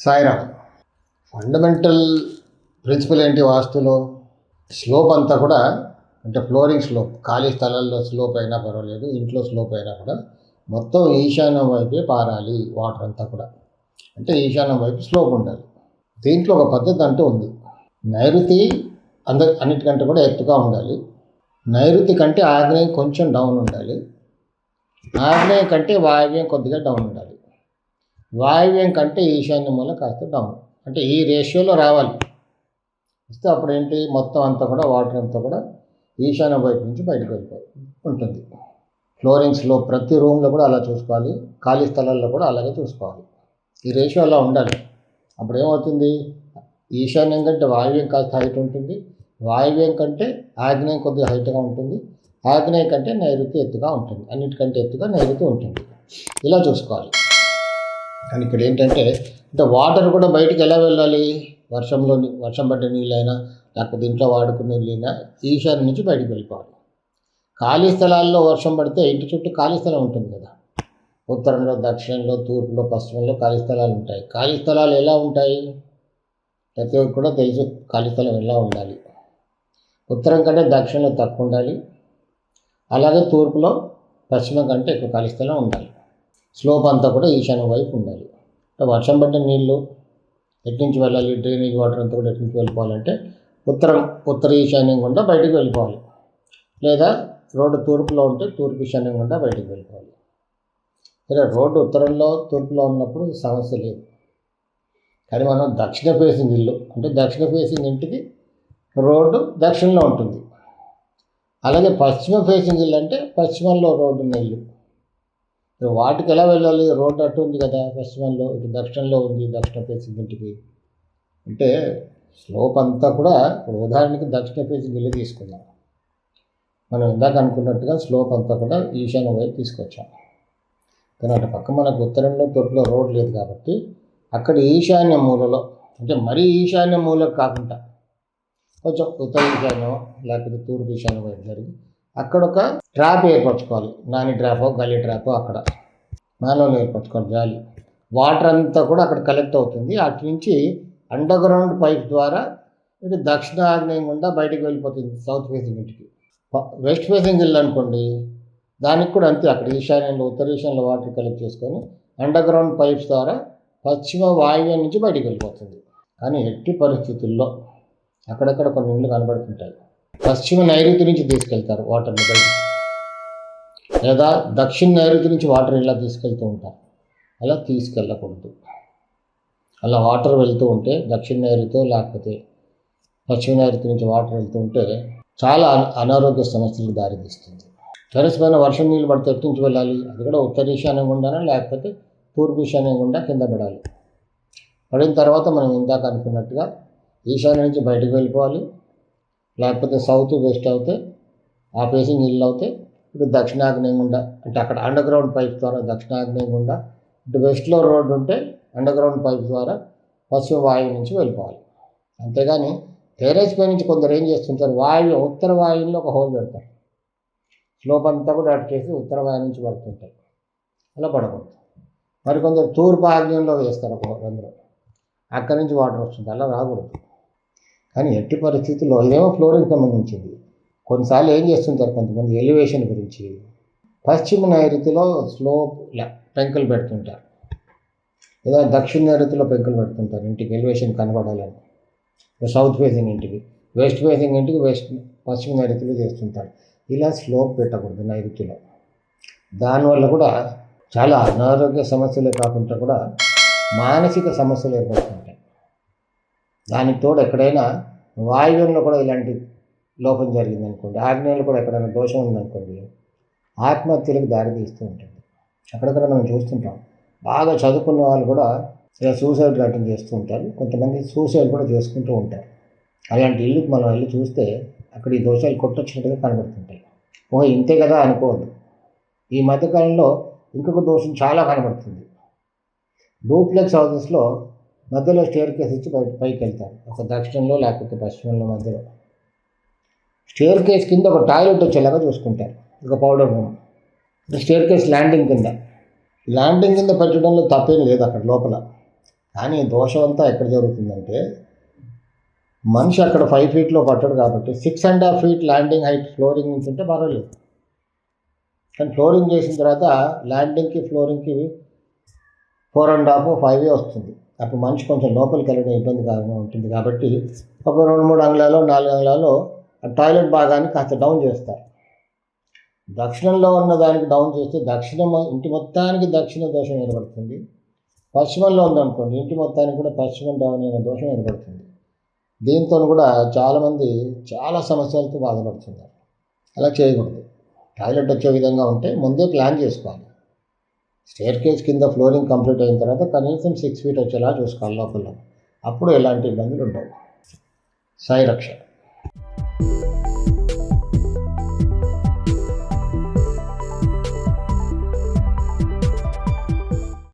Sairam. Fundamental principal ఏంటి వాస్తులో? Slope అంతా కూడా, అంటే ఫ్లోరింగ్ స్లోప్, ఖాళీ స్థలాల్లో స్లోప్ అయినా పర్వాలేదు, ఇంట్లో స్లోప్ అయినా కూడా మొత్తం ఈశాన్యం వైపే పారాలి వాటర్ అంతా కూడా. అంటే ఈశాన్యం వైపు స్లోప్ ఉండాలి. దీంట్లో ఒక పద్ధతి అంటూ ఉంది. నైరుతి అన్నిటికంటే కూడా ఎత్తుగా ఉండాలి. నైరుతి కంటే ఆగ్నేయం కొంచెం డౌన్ ఉండాలి. ఆగ్నేయం కంటే వాయువ్యం కొద్దిగా డౌన్ ఉండాలి. వాయువ్యం కంటే ఈశాన్యం మూల కాస్త డౌన్, అంటే ఈ రేషియోలో రావాలి. వస్తే అప్పుడు ఏంటి, మొత్తం అంతా కూడా వాటర్ అంతా కూడా ఈశాన్యం వైపు నుంచి బయటకు వెళ్ళిపోయి ఉంటుంది. ఫ్లోరింగ్స్లో ప్రతి రూమ్లో కూడా అలా చూసుకోవాలి, ఖాళీ స్థలాల్లో కూడా అలాగే చూసుకోవాలి. ఈ రేషియో అలా ఉండాలి. అప్పుడు ఏమవుతుంది, ఈశాన్యం కంటే వాయువ్యం కాస్త హైట్ ఉంటుంది, వాయువ్యం కంటే ఆగ్నేయం కొద్దిగా హైట్గా ఉంటుంది, ఆగ్నేయం కంటే నైరుతి ఎత్తుగా ఉంటుంది, అన్నిటికంటే ఎత్తుగా నైరుతి ఉంటుంది. ఇలా చూసుకోవాలి. కానీ ఇక్కడ ఏంటంటే, వాటర్ కూడా బయటికి ఎలా వెళ్ళాలి? వర్షం పడ్డ నీళ్ళైనా లేకపోతే ఇంట్లో వాడుకునే నీళ్ళైనా ఈశాన్యం నుంచి బయటికి వెళ్ళిపోవాలి. ఖాళీ స్థలాల్లో వర్షం పడితే ఇంటి చుట్టూ ఖాళీ స్థలం ఉంటుంది కదా. ఉత్తరంలో, దక్షిణంలో, తూర్పులో, పశ్చిమంలో ఖాళీ స్థలాలు ఉంటాయి. ఖాళీ స్థలాలు ఎలా ఉంటాయి? ప్రతి ఒక్కరు కూడా తెలుసు ఖాళీ స్థలం ఎలా ఉండాలి. ఉత్తరం కంటే దక్షిణంలో తక్కువ ఉండాలి, అలాగే తూర్పులో పశ్చిమం కంటే ఎక్కువ ఖాళీ స్థలం ఉండాలి. స్లోప్ అంతా కూడా ఈశాన్యం వైపు ఉండాలి. వర్షం పడ్డ నీళ్ళు ఎటు నుంచి వెళ్ళాలి, డ్రైనేజ్ వాటర్ అంతా కూడా ఎటు నుంచి వెళ్ళిపోవాలంటే ఉత్తర ఈశాన్యం గుండా బయటికి వెళ్ళిపోవాలి, లేదా రోడ్డు తూర్పులో ఉంటే తూర్పు ఈశాన్యం గుండా బయటికి వెళ్ళిపోవాలి. సరే, రోడ్డు ఉత్తరంలో తూర్పులో ఉన్నప్పుడు సమస్య లేదు. కానీ మనం దక్షిణ ఫేసింగ్ ఇల్లు, అంటే దక్షిణ ఫేసింగ్ ఇంటికి రోడ్డు దక్షిణంలో ఉంటుంది. అలాగే పశ్చిమ ఫేసింగ్ ఇల్లు అంటే పశ్చిమంలో రోడ్డు ఉన్న ఇల్లు. వాటికి ఎలా వెళ్ళాలి? రోడ్డు అటు ఉంది కదా పశ్చిమంలో, ఇటు దక్షిణంలో ఉంది దక్షిణ ఫేసింగ్ ఇంటికి. అంటే స్లోప్ అంతా కూడా, ఇప్పుడు ఉదాహరణకి దక్షిణ ఫేసింగ్ ఇల్లు తీసుకుందాం. మనం ఇందాక అనుకున్నట్టుగా స్లోప్ అంతా కూడా ఈశాన్యం వైపు తీసుకొచ్చాం. కానీ అటు పక్క మనకు ఉత్తరంలో తూర్పులో రోడ్ లేదు కాబట్టి అక్కడ ఈశాన్య మూలలో, అంటే మరీ ఈశాన్య మూలకు కాకుండా కొంచెం ఉత్తర ఈశాన్యం లేకపోతే తూర్పు ఈశాన్యం వైపు జరిగి అక్కడ ఒక ట్రాప్ ఏర్పరచుకోవాలి. నాని ట్రాపో గల్లీ ట్రాపో అక్కడ మానవులు ఏర్పరచుకోవాలి. గాలి వాటర్ అంతా కూడా అక్కడ కలెక్ట్ అవుతుంది. అటు నుంచి అండర్ గ్రౌండ్ పైప్ ద్వారా ఇటు దక్షిణ ఆగ్నేయం గుండా బయటికి వెళ్ళిపోతుంది సౌత్ ఫేసింగ్ ఇంటికి. వెస్ట్ ఫేసింగ్ ఇల్లు అనుకోండి, దానికి కూడా అంతే. అక్కడ ఈశాన్యంలో ఉత్తర ఈశాన్యంలో వాటర్ కలెక్ట్ చేసుకొని అండర్ గ్రౌండ్ పైప్స్ ద్వారా పశ్చిమ వాయువ్యం నుంచి బయటికి వెళ్ళిపోతుంది. కానీ ఎట్టి పరిస్థితుల్లో అక్కడక్కడ కొన్ని ఇళ్ళు కనబడుతుంటాయి, పశ్చిమ నైరుతి నుంచి తీసుకెళ్తారు వాటర్ని బయటికి, లేదా దక్షిణ నైరుతి నుంచి వాటర్ ఇలా తీసుకెళ్తూ ఉంటారు. అలా తీసుకెళ్ళకూడదు. అలా వాటర్ వెళ్తూ ఉంటే దక్షిణ నైరుతి లేకపోతే పశ్చిమ నైరుతి నుంచి వాటర్ వెళ్తూ ఉంటే చాలా అనారోగ్య సమస్యలకు దారితీస్తుంది. టెరెస్ పైన వర్షం నీళ్ళు పడితే ఎటు నుంచి వెళ్ళాలి? అది కూడా ఉత్తర ఈశాన్యం గుండానా లేకపోతే తూర్పు ఈశాన్యం గుండా కింద పడాలి. పడిన తర్వాత మనం ఇందాక అనుకున్నట్టుగా ఈశాన్యం నుంచి బయటకు వెళ్ళిపోవాలి, లేకపోతే సౌత్ వెస్ట్ అవుతే ఆ ఫేసింగ్ ఇల్లు అవుతే ఇటు దక్షిణాగ్నేయం గుండా, అంటే అక్కడ అండర్ గ్రౌండ్ పైప్ ద్వారా దక్షిణాగ్నేయం గుండా, ఇటు వెస్ట్లో రోడ్డు ఉంటే అండర్ గ్రౌండ్ పైప్ ద్వారా పశ్చిమ వాయువు నుంచి వెళ్ళిపోవాలి. అంతేగాని టెరెస్ పై నుంచి కొందరు ఏం చేస్తుంటారు, ఉత్తర వాయువులో ఒక హోల్ పెడతారు, స్లోప్ అంతా కూడా అటు చేసి ఉత్తర వాయు నుంచి పడుతుంటాయి. అలా పడకూడదు. మరికొందరు తూర్పు ఆగ్నేయంలో వేస్తారు ఒక రంధ్రం, అక్కడి నుంచి వాటర్ వస్తుంది. అలా రాకూడదు. కానీ ఎట్టి పరిస్థితుల్లో ఇదేమో ఫ్లోరింగ్ సంబంధించింది. కొన్నిసార్లు ఏం చేస్తుంటారు కొంతమంది, ఎలివేషన్ గురించి పశ్చిమ నైరుతిలో స్లోప్ పెంకులు పెడుతుంటారు, లేదా దక్షిణ నైరుతిలో పెంకులు పెడుతుంటారు ఇంటికి ఎలివేషన్ కనబడాలని. సౌత్ ఫేసింగ్ ఇంటికి, వెస్ట్ ఫేసింగ్ ఇంటికి పశ్చిమ నైరుతిలో చేస్తుంటారు. ఇలా స్లోప్ పెట్టకూడదు నైరుతిలో. దానివల్ల కూడా చాలా అనారోగ్య సమస్యలే కాకుండా కూడా మానసిక సమస్యలు ఏర్పడుతుంటాయి. దానికి తోడు ఎక్కడైనా వాయువ్యంలో కూడా ఇలాంటి లోపం జరిగిందనుకోండి, ఆగ్నేయంలో కూడా ఎక్కడైనా దోషం ఉందనుకోండి, ఆత్మహత్యలకు దారితీస్తూ ఉంటుంది. అక్కడక్కడ మనం చూస్తుంటాం, బాగా చదువుకున్న వాళ్ళు కూడా ఇలా సూసైడ్ అటెంప్ట్ చేస్తూ ఉంటారు. కొంతమంది సూసైడ్ కూడా చేసుకుంటూ ఉంటారు. అలాంటి ఇల్లుకి మనం వెళ్ళి చూస్తే అక్కడ ఈ దోషాలు కొట్టొచ్చినట్టుగా కనబడుతుంటాయి. ఇంతే కదా అనుకోవద్దు. ఈ మధ్యకాలంలో ఇంకొక దోషం చాలా కనబడుతుంది. డూప్లెక్స్ హౌసెస్లో మధ్యలో స్టేర్ కేస్ ఇచ్చి పైకి వెళ్తారు, ఒక దక్షిణంలో లేకపోతే పశ్చిమంలో మధ్యలో. స్టేర్ కేస్ కింద ఒక టాయిలెట్ వచ్చేలాగా చూసుకుంటారు, ఒక powder room. Staircase landing కింద పెట్టడంలో తప్పేం లేదు అక్కడ లోపల. కానీ దోషం అంతా ఎక్కడ జరుగుతుందంటే మనిషి అక్కడ 5 ఫీట్లో పట్టడు కాబట్టి 6.5 ఫీట్ ల్యాండింగ్ హైట్ ఫ్లోరింగ్ నుంచి ఉంటే పర్వాలేదు. కానీ ఫ్లోరింగ్ చేసిన తర్వాత ల్యాండింగ్కి ఫ్లోరింగ్కి 4.5 5 వస్తుంది. అప్పుడు మనిషి కొంచెం లోపలికి వెళ్ళడం ఇబ్బందికరంగా ఉంటుంది కాబట్టి ఒక 2-3 అంగుళాలు 4 అంగుళాలు టాయిలెట్ భాగాన్ని కాస్త డౌన్ చేస్తారు. దక్షిణంలో ఉన్న దానికి డౌన్ చేస్తే ఇంటి మొత్తానికి దక్షిణ దోషం ఏర్పడుతుంది. పశ్చిమంలో ఉందనుకోండి ఇంటి మొత్తానికి కూడా పశ్చిమం డౌన్ అయిన దోషం ఏర్పడుతుంది. దీంతో కూడా చాలామంది చాలా సమస్యలతో బాధపడుతున్నారు. అలా చేయకూడదు. టాయిలెట్ వచ్చే విధంగా ఉంటే ముందే ప్లాన్ చేసుకోవాలి. స్టేర్ కేజ్ కింద ఫ్లోరింగ్ కంప్లీట్ అయిన తర్వాత కనీసం 6 ఫీట్ వచ్చేలా చూసుకోవాలి లోపల. అప్పుడు ఎలాంటి ఇబ్బందులు ఉండవు. సాయి రక్ష.